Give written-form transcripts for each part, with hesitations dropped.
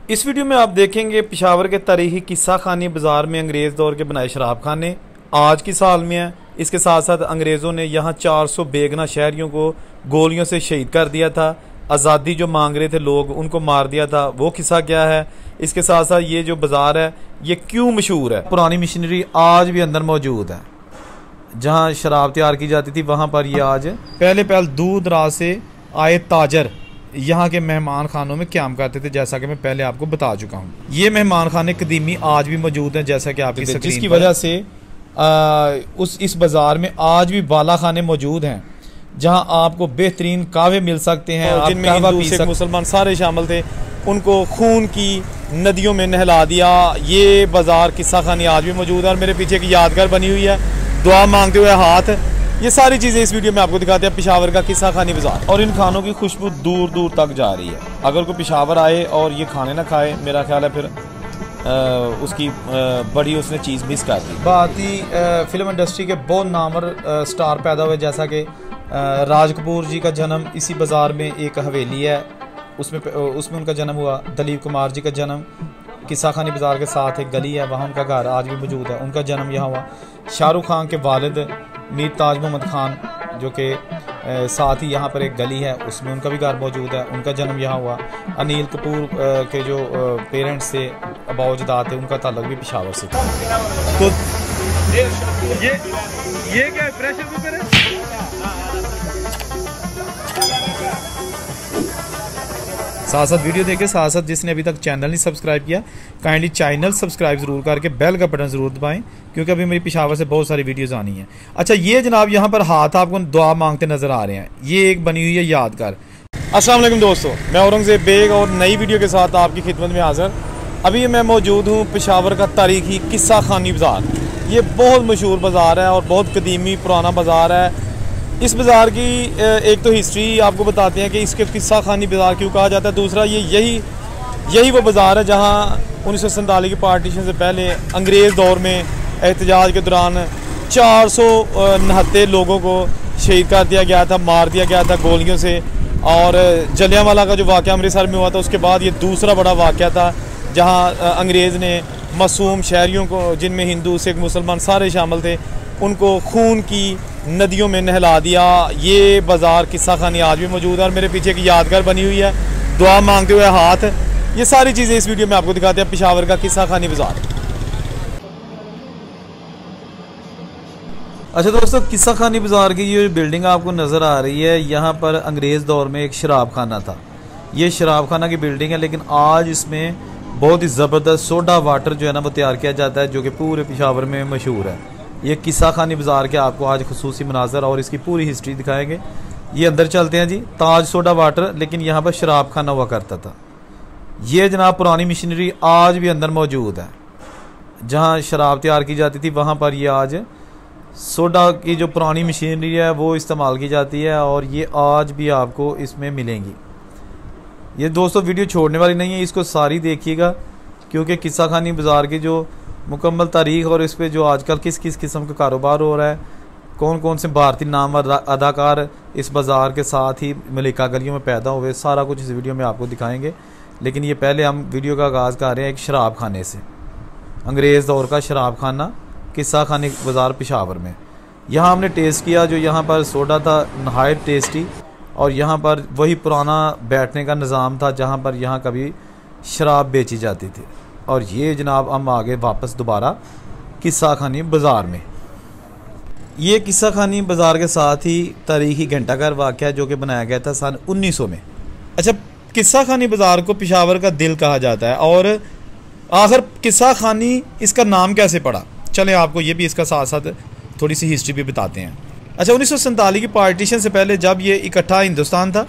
इस वीडियो में आप देखेंगे पेशावर के तारीखी किस्सा खानी बाज़ार में अंग्रेज़ दौर के बनाए शराब खाने आज की साल में है। इसके साथ साथ अंग्रेज़ों ने यहाँ 400 बेगना शहरियों को गोलियों से शहीद कर दिया था। आज़ादी जो मांग रहे थे लोग उनको मार दिया था, वो किस्सा क्या है। इसके साथ साथ ये जो बाज़ार है ये क्यों मशहूर है। पुरानी मशीनरी आज भी अंदर मौजूद है, जहाँ शराब तैयार की जाती थी वहाँ पर ये आज पहले दूर दराज से आए ताजर यहाँ के मेहमान खानों में क़याम करते थे, जैसा कि मैं पहले आपको बता चुका हूँ। ये मेहमान खाने कदीमी आज भी मौजूद हैं, जैसा कि आपकी जिसकी वजह से इस बाज़ार में आज भी बाला खाने मौजूद हैं, जहाँ आपको बेहतरीन कहवे मिल सकते हैं, जिनमें हिंदू सिख मुसलमान सारे शामिल थे। उनको खून की नदियों में नहला दिया। ये बाज़ार किस्सा खानी आज भी मौजूद है और मेरे पीछे एक यादगार बनी हुई है, दुआ मांगते हुए हाथ। ये सारी चीज़ें इस वीडियो में आपको दिखाते हैं पेशावर का किस्सा खानी बाज़ार। और इन खानों की खुशबू दूर दूर तक जा रही है। अगर कोई पेशावर आए और ये खाने ना खाए, मेरा ख्याल है फिर उसकी बड़ी उसने चीज़ मिस कर दी। बात ही फिल्म इंडस्ट्री के बहुत नामवर स्टार पैदा हुए, जैसा कि राज कपूर जी का जन्म इसी बाज़ार में एक हवेली है, उसमें उनका जन्म हुआ। दलीप कुमार जी का जन्म किस्सा खानी बाज़ार के साथ एक गली है, वहाँ उनका घर आज भी मौजूद है, उनका जन्म यहाँ हुआ। शाहरुख खान के वालिद मीर ताज मोहम्मद खान जो कि साथ ही यहाँ पर एक गली है, उसमें उनका भी घर मौजूद है, उनका जन्म यहाँ हुआ। अनिल कपूर के जो पेरेंट्स से अबाउजदाद थे, उनका ताल्लुक भी पेशावर से था। तो ये क्या प्रेशर कुकर है? साथ साथ वीडियो देखे, साथ साथ जिसने अभी तक चैनल नहीं सब्सक्राइब किया काइंडली चैनल सब्सक्राइब ज़रूर करके बेल का बटन ज़रूर दबाएं, क्योंकि अभी मेरी पेशावर से बहुत सारी वीडियोस आनी हैं। अच्छा, ये जनाब यहाँ पर हाथ आपको दुआ मांगते नज़र आ रहे हैं, ये एक बनी हुई है यादगार। अस्सलाम वालेकुम दोस्तों, मैं औरंगज़ेब बेग और नई वीडियो के साथ आपकी खिदमत में हाज़िर। अभी मैं मौजूद हूँ पेशावर का तारीखी किस्सा खानी बाज़ार। ये बहुत मशहूर बाज़ार है और बहुत कदीमी पुराना बाज़ार है। इस बाज़ार की एक तो हिस्ट्री आपको बताते हैं कि इसके किस्सा खानी बाज़ार क्यों कहा जाता है। दूसरा यही वो बाज़ार है जहाँ 1947 की पार्टीशन से पहले अंग्रेज़ दौर में एहतजाज के दौरान 469 लोगों को शहीद कर दिया गया था, मार दिया गया था गोलियों से। और जलियांवाला का जो वाक़या अमृतसर में हुआ था, उसके बाद ये दूसरा बड़ा वाक़या था जहाँ अंग्रेज़ ने मासूम शहरियों को, जिनमें हिंदू सिख मुसलमान सारे शामिल थे, उनको खून की नदियों में नहला दिया। ये बाज़ार किस्सा खानी आज भी मौजूद है और मेरे पीछे एक यादगार बनी हुई है, दुआ मांगते हुए हाथ। ये सारी चीज़ें इस वीडियो में आपको दिखाते हैं पेशावर का किस्सा खानी बाज़ार। अच्छा दोस्तों, किस्सा खानी बाज़ार की ये बिल्डिंग आपको नज़र आ रही है, यहाँ पर अंग्रेज़ दौर में एक शराब खाना था। ये शराब खाना की बिल्डिंग है, लेकिन आज इसमें बहुत ही ज़बरदस्त सोडा वाटर जो है ना वो तैयार किया जाता है, जो कि पूरे पेशावर में मशहूर है। ये किस्सा खानी बाज़ार के आपको आज खुसूसी मनाज़र और इसकी पूरी हिस्ट्री दिखाएंगे। ये अंदर चलते हैं जी। ताज सोडा वाटर, लेकिन यहाँ पर शराब खाना हुआ करता था। ये जनाब पुरानी मशीनरी आज भी अंदर मौजूद है, जहाँ शराब तैयार की जाती थी वहाँ पर ये आज सोडा की जो पुरानी मशीनरी है वो इस्तेमाल की जाती है, और ये आज भी आपको इसमें मिलेंगी। ये दोस्तों वीडियो छोड़ने वाली नहीं है, इसको सारी देखिएगा, क्योंकि किस्सा खानी बाज़ार की जो मुकम्मल तारीख और इस पर जो आजकल किस किस किस्म का कारोबार हो रहा है, कौन कौन से भारतीय नामवर अदाकार इस बाज़ार के साथ ही मलिका गलियों में पैदा हुए, सारा कुछ इस वीडियो में आपको दिखाएंगे। लेकिन ये पहले हम वीडियो का आगाज़ कर रहे हैं एक शराब खाने से। अंग्रेज़ दौर का शराब खाना किस्सा खानी बाज़ार पेशावर में। यहाँ हमने टेस्ट किया, जो यहाँ पर सोडा था नहायत टेस्टी, और यहाँ पर वही पुराना बैठने का निज़ाम था जहाँ पर यहाँ कभी शराब बेची जाती थी। और ये जनाब हम आगे वापस दोबारा किस्सा खानी बाज़ार में। ये किस्सा खानी बाज़ार के साथ ही तारीखी घंटाघर वाक़या जो कि बनाया गया था सन 1900 में। अच्छा, किस्सा खानी बाज़ार को पेशावर का दिल कहा जाता है, और आखिर किस्सा खानी इसका नाम कैसे पड़ा, चलें आपको ये भी इसका साथ साथ थोड़ी सी हिस्ट्री भी बताते हैं। अच्छा, 1947 की पार्टीशन से पहले जब ये इकट्ठा हिंदुस्तान था,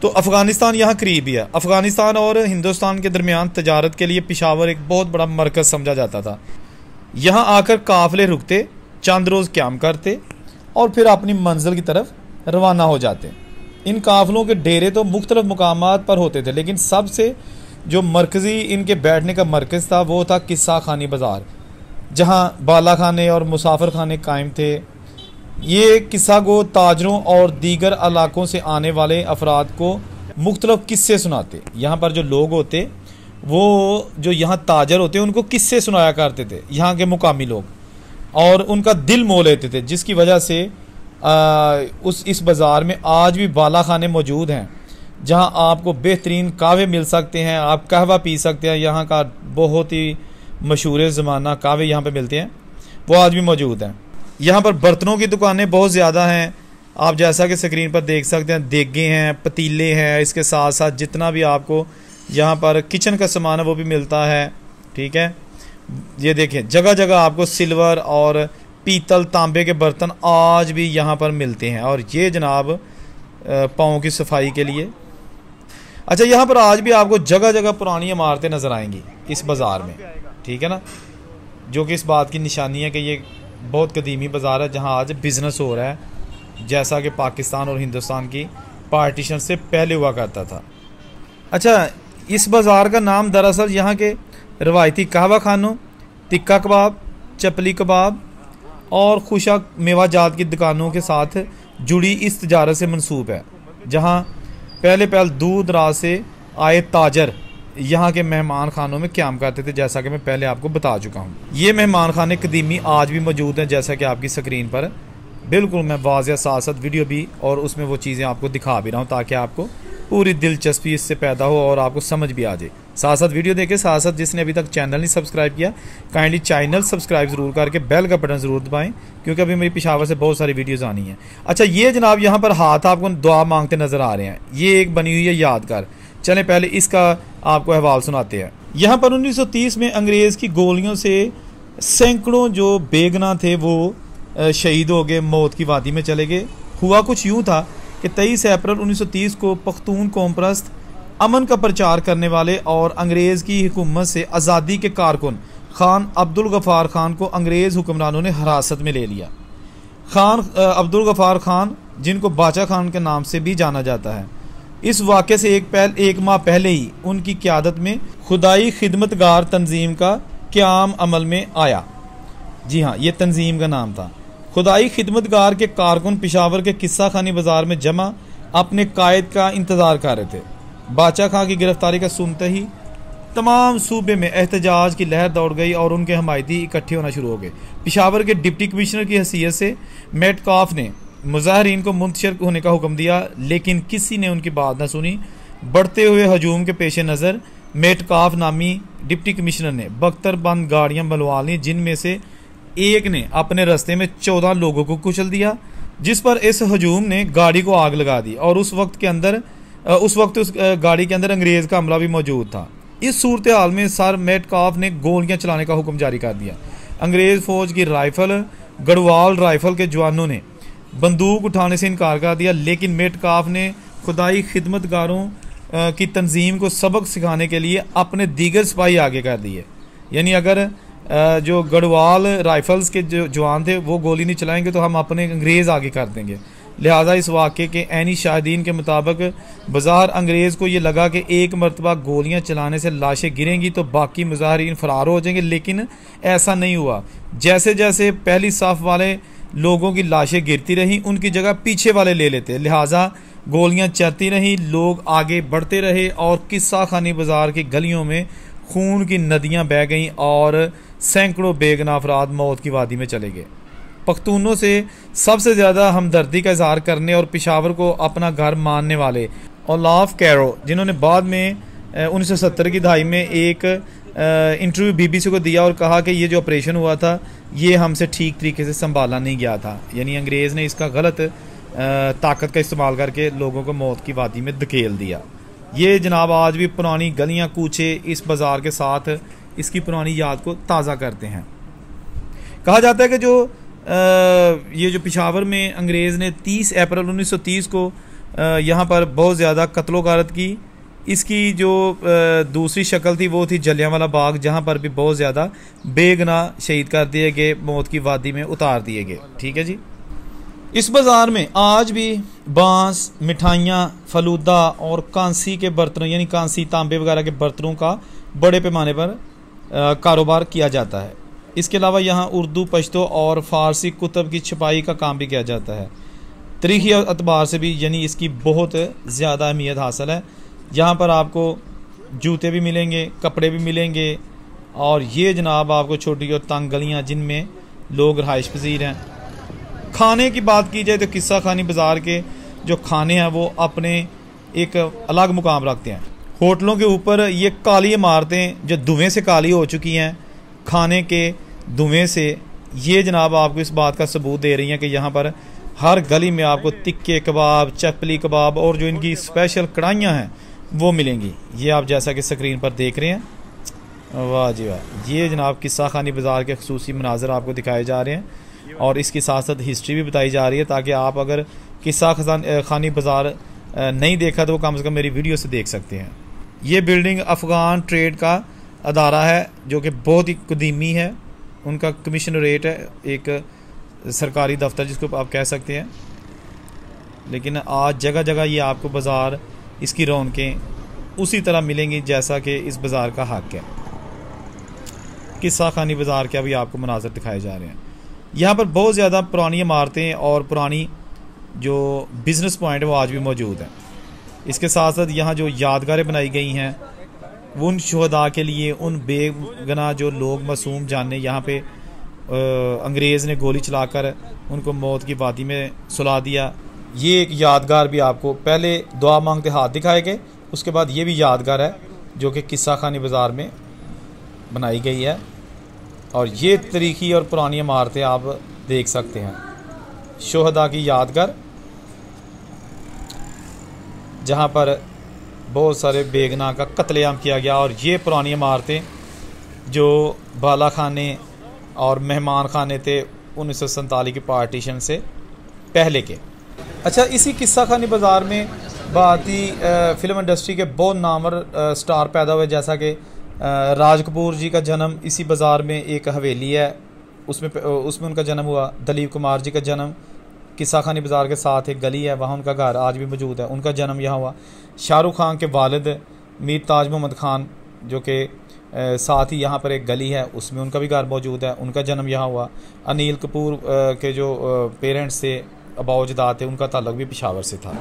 तो अफ़गानिस्तान यहाँ करीब ही है। अफ़गानिस्तान और हिंदुस्तान के दरमियान तजारत के लिए पेशावर एक बहुत बड़ा मरकज़ समझा जाता था। यहाँ आकर काफ़िले रुकते, चंद रोज़ क़याम करते और फिर अपनी मंजिल की तरफ रवाना हो जाते। इन काफ़िलों के डेरे तो मुख्तलिफ़ मुकामात पर होते थे, लेकिन सबसे जो मरकज़ी इनके बैठने का मरकज़ था वो था किस्सा खानी बाज़ार, जहाँ बाला खाने और मुसाफिर खाने कायम थे। ये किस्सा गो ताजरों और दीगर इलाकों से आने वाले अफराद को मुख्तलिफ किस्से सुनाते। यहाँ पर जो लोग होते वो जो यहाँ ताजर होते हैं उनको किस्से सुनाया करते थे यहाँ के मुकामी लोग, और उनका दिल मोह लेते थे, जिसकी वजह से इस बाज़ार में आज भी बाला खाने मौजूद हैं जहां आपको बेहतरीन कहवे मिल सकते हैं, आप कहवा पी सकते हैं। यहाँ का बहुत ही मशहूर ज़माना कहवे यहाँ पे मिलते हैं, वो आज भी मौजूद हैं। यहाँ पर बर्तनों की दुकानें बहुत ज़्यादा हैं, आप जैसा कि स्क्रीन पर देख सकते हैं, देगे हैं, पतीले हैं, इसके साथ साथ जितना भी आपको यहाँ पर किचन का सामान है वो भी मिलता है। ठीक है, ये देखें जगह जगह आपको सिल्वर और पीतल तांबे के बर्तन आज भी यहाँ पर मिलते हैं, और ये जनाब पाँव की सफाई के लिए। अच्छा, यहाँ पर आज भी आपको जगह जगह पुरानी इमारतें नज़र आएंगी इस बाज़ार में, ठीक है ना, जो कि इस बात की निशानी है कि ये बहुत कदीमी बाज़ार है जहाँ आज बिज़नेस हो रहा है, जैसा कि पाकिस्तान और हिंदुस्तान की पार्टीशन से पहले हुआ करता था। अच्छा, इस बाज़ार का नाम दरअसल यहाँ के रवायती कहवा खानों, टिक्का कबाब, चपली कबाब और खुशक मेवा जात की दुकानों के साथ जुड़ी इस तजारत से मंसूब है, जहाँ पहले दूर दराज से आए ताजर यहाँ के मेहमान खानों में क़याम करते थे, जैसा कि मैं पहले आपको बता चुका हूँ। ये मेहमान खाने कदीमी आज भी मौजूद हैं, जैसा कि आपकी स्क्रीन पर बिल्कुल मैं वाज़ेह साथ साथ वीडियो भी और उसमें वो चीज़ें आपको दिखा भी रहा हूँ, ताकि आपको पूरी दिलचस्पी इससे पैदा हो और आपको समझ भी आ जाए। साथ साथ वीडियो देखें, साथ साथ जिसने अभी तक चैनल नहीं सब्सक्राइब किया काइंडली चैनल सब्सक्राइब ज़रूर करके बेल का बटन ज़रूर दबाएं, क्योंकि अभी मेरी पेशावर से बहुत सारी वीडियोस आनी हैं। अच्छा, ये जनाब यहाँ पर हाथ आपको दुआ मांगते नज़र आ रहे हैं, ये एक बनी हुई है यादगार। चलें पहले इसका आपको अहवाल सुनाते हैं। यहाँ पर 1930 में अंग्रेज़ की गोलियों से सैकड़ों जो बेगना थे वो शहीद हो गए, मौत की वादी में चले गए। हुआ कुछ यूँ था कि 23 अप्रैल 1930 को पख्तून कौम परस्त, अमन का प्रचार करने वाले और अंग्रेज़ की हुकूमत से आज़ादी के कारकुन खान अब्दुल गफ़ार खान को अंग्रेज़ हुक्मरानों ने हिरासत में ले लिया। खान अब्दुल गफ़ार खान, जिनको बाचा खान के नाम से भी जाना जाता है, इस वाक़े से एक माह पहले ही उनकी क़यादत में खुदाई खिदमतगार तंजीम का क़याम अमल में आया। जी हाँ, ये तंजीम का नाम था। खुदाई खिदमतगार के कारकुन पेशावर के किस्सा खानी बाज़ार में जमा अपने कायद का इंतज़ार कर रहे थे। बाचा खां की गिरफ्तारी का सुनते ही तमाम सूबे में एहतजाज की लहर दौड़ गई और उनके हमायती इकट्ठे होना शुरू हो गए। पेशावर के डिप्टी कमिश्नर की हैसियत से मेटकाफ ने मुजाहरीन को मुंतशिर होने का हुक्म दिया, लेकिन किसी ने उनकी बात न सुनी। बढ़ते हुए हजूम के पेश नज़र मेटकाफ नामी डिप्टी कमिश्नर ने बख्तरबंद गाड़ियाँ बनवा लीं, जिनमें से एक ने अपने रास्ते में 14 लोगों को कुचल दिया, जिस पर इस हजूम ने गाड़ी को आग लगा दी और उस वक्त उस गाड़ी के अंदर अंग्रेज़ का अमला भी मौजूद था। इस सूरत हाल में सर मेटकाफ ने गोलियां चलाने का हुक्म जारी कर दिया। अंग्रेज़ फ़ौज की राइफल गढ़वाल राइफल के जवानों ने बंदूक उठाने से इनकार कर दिया, लेकिन मेटकाफ ने खुदाई खिदमतगारों की तंजीम को सबक सिखाने के लिए अपने दीगर सिपाही आगे कर दिए। यानी अगर जो गढ़वाल राइफल्स के जो जवान थे वो गोली नहीं चलाएंगे तो हम अपने अंग्रेज़ आगे कर देंगे। लिहाजा इस वाक़े के ऐनी शाहिदीन के मुताबिक बज़ाहिर अंग्रेज़ को ये लगा कि एक मरतबा गोलियां चलाने से लाशें गिरेंगी तो बाकी मुजाहिरीन फरार हो जाएंगे, लेकिन ऐसा नहीं हुआ। जैसे जैसे पहली साफ वाले लोगों की लाशें गिरती रहीं, उनकी जगह पीछे वाले ले लेते, लिहाजा गोलियां चलती रहीं, लोग आगे बढ़ते रहे और किस्सा खानी बाज़ार की गलियों में खून की नदियां बह गईं और सैकड़ों बेगुनाह अफराद मौत की वादी में चले गए। पख्तूनों से सबसे ज़्यादा हमदर्दी का इजहार करने और पेशावर को अपना घर मानने वाले ओलाफ कैरो, जिन्होंने बाद में 1970 की दहाई में एक इंटरव्यू BBC को दिया और कहा कि ये जो ऑपरेशन हुआ था ये हमसे ठीक तरीके से संभाला नहीं गया था, यानी अंग्रेज़ ने इसका गलत ताकत का इस्तेमाल करके लोगों को मौत की वादी में धकेल दिया। ये जनाब आज भी पुरानी गलियाँ कूचे इस बाज़ार के साथ इसकी पुरानी याद को ताज़ा करते हैं। कहा जाता है कि ये जो पेशावर में अंग्रेज़ ने 30 अप्रैल 1930 को यहाँ पर बहुत ज़्यादा कत्लो गारत की। इसकी जो दूसरी शक्ल थी वो थी जलियांवाला बाग, जहाँ पर भी बहुत ज़्यादा बेगुनाह शहीद कर दिए गए, मौत की वादी में उतार दिए गए। ठीक है जी। इस बाज़ार में आज भी बांस, मिठाइयाँ, फलूदा और कांसी के बर्तनों यानी कांसी तांबे वगैरह के बर्तनों का बड़े पैमाने पर कारोबार किया जाता है। इसके अलावा यहाँ उर्दू, पश्तो और फ़ारसी कुतब की छपाई का काम भी किया जाता है। तारीख़ी अतबार से भी यानी इसकी बहुत ज़्यादा अहमियत हासिल है। यहाँ पर आपको जूते भी मिलेंगे, कपड़े भी मिलेंगे। और ये जनाब आपको छोटी और तंग गलियाँ जिनमें लोग रहाइश पजीर हैं। खाने की बात की जाए तो किस्सा खानी बाज़ार के जो खाने हैं वो अपने एक अलग मुकाम रखते हैं। होटलों के ऊपर ये काली इमारतें जो धुएं से काली हो चुकी हैं खाने के धुएं से, ये जनाब आपको इस बात का सबूत दे रही हैं कि यहाँ पर हर गली में आपको तिक्के कबाब, चपली कबाब और जो इनकी स्पेशल कढ़ाइयाँ हैं वो मिलेंगी। ये आप जैसा कि स्क्रीन पर देख रहे हैं, वाह जी वाह। ये जनाब किस्सा खानी बाज़ार के खसूसी मनाजर आपको दिखाए जा रहे हैं और इसके साथ साथ हिस्ट्री भी बताई जा रही है, ताकि आप अगर किस्सा खानी बाज़ार नहीं देखा तो वो कम से कम मेरी वीडियो से देख सकते हैं। ये बिल्डिंग अफ़गान ट्रेड का अदारा है जो कि बहुत ही कदीमी है। उनका कमिश्नरेट है, एक सरकारी दफ्तर जिसको आप कह सकते हैं। लेकिन आज जगह जगह ये आपको बाज़ार, इसकी रौनकें उसी तरह मिलेंगी जैसा कि इस बाज़ार का हक है। किस्सा खानी बाज़ार के अभी आपको मनाज़र दिखाए जा रहे हैं। यहाँ पर बहुत ज़्यादा पुरानी इमारतें और पुरानी जो बिज़नेस पॉइंट है वो आज भी मौजूद हैं। इसके साथ साथ यहाँ जो यादगारें बनाई गई हैं वो उन शुहदा के लिए, उन बेगुनाह जो लोग मासूम जाने यहाँ पे अंग्रेज़ ने गोली चलाकर उनको मौत की वादी में सुला दिया। ये एक यादगार भी आपको पहले दुआ मांगते हाथ दिखाए गए, उसके बाद ये भी यादगार है जो कि किस्सा खानी बाज़ार में बनाई गई है। और ये तरीकी और पुरानी इमारतें आप देख सकते हैं, शुहदा की यादगार, जहाँ पर बहुत सारे बेगुनाह का कत्लेआम किया गया। और ये पुरानी इमारतें जो बाला खाने और मेहमान खाने थे 1947 के पार्टीशन से पहले के। अच्छा, इसी किस्सा खानी बाज़ार में भारतीय फिल्म इंडस्ट्री के बहुत नामवर स्टार पैदा हुए, जैसा कि राज कपूर जी का जन्म इसी बाज़ार में एक हवेली है, उसमें उनका जन्म हुआ। दिलीप कुमार जी का जन्म किस्सा खानी बाज़ार के साथ एक गली है, वहाँ उनका घर आज भी मौजूद है, उनका जन्म यहाँ हुआ। शाहरुख खान के वालिद मीर ताज मोहम्मद खान जो कि साथ ही यहाँ पर एक गली है, उसमें उनका भी घर मौजूद है, उनका जन्म यहाँ हुआ। अनिल कपूर के जो पेरेंट्स थे, अबाउजदाद थे, उनका ताल्लुक भी पेशावर से था।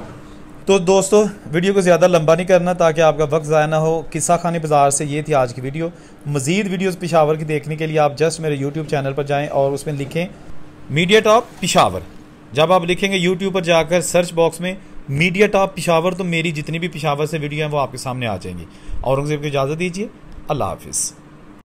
तो दोस्तों, वीडियो को ज़्यादा लंबा नहीं करना ताकि आपका वक्त ज़ाया ना हो। किस्सा खानी बाज़ार से ये थी आज की वीडियो। मज़ीद वीडियोज़ पेशावर की देखने के लिए आप जस्ट मेरे यूट्यूब चैनल पर जाएँ और उसमें लिखें मीडिया टॉप पेशावर। जब आप लिखेंगे यूट्यूब पर जाकर सर्च बॉक्स में मीडिया टॉप पेशावर, तो मेरी जितनी भी पेशावर से वीडियो हैं वो आपके सामने आ जाएंगी। औरंगज़ेब को इजाज़त दीजिए। अल्लाह हाफिज़।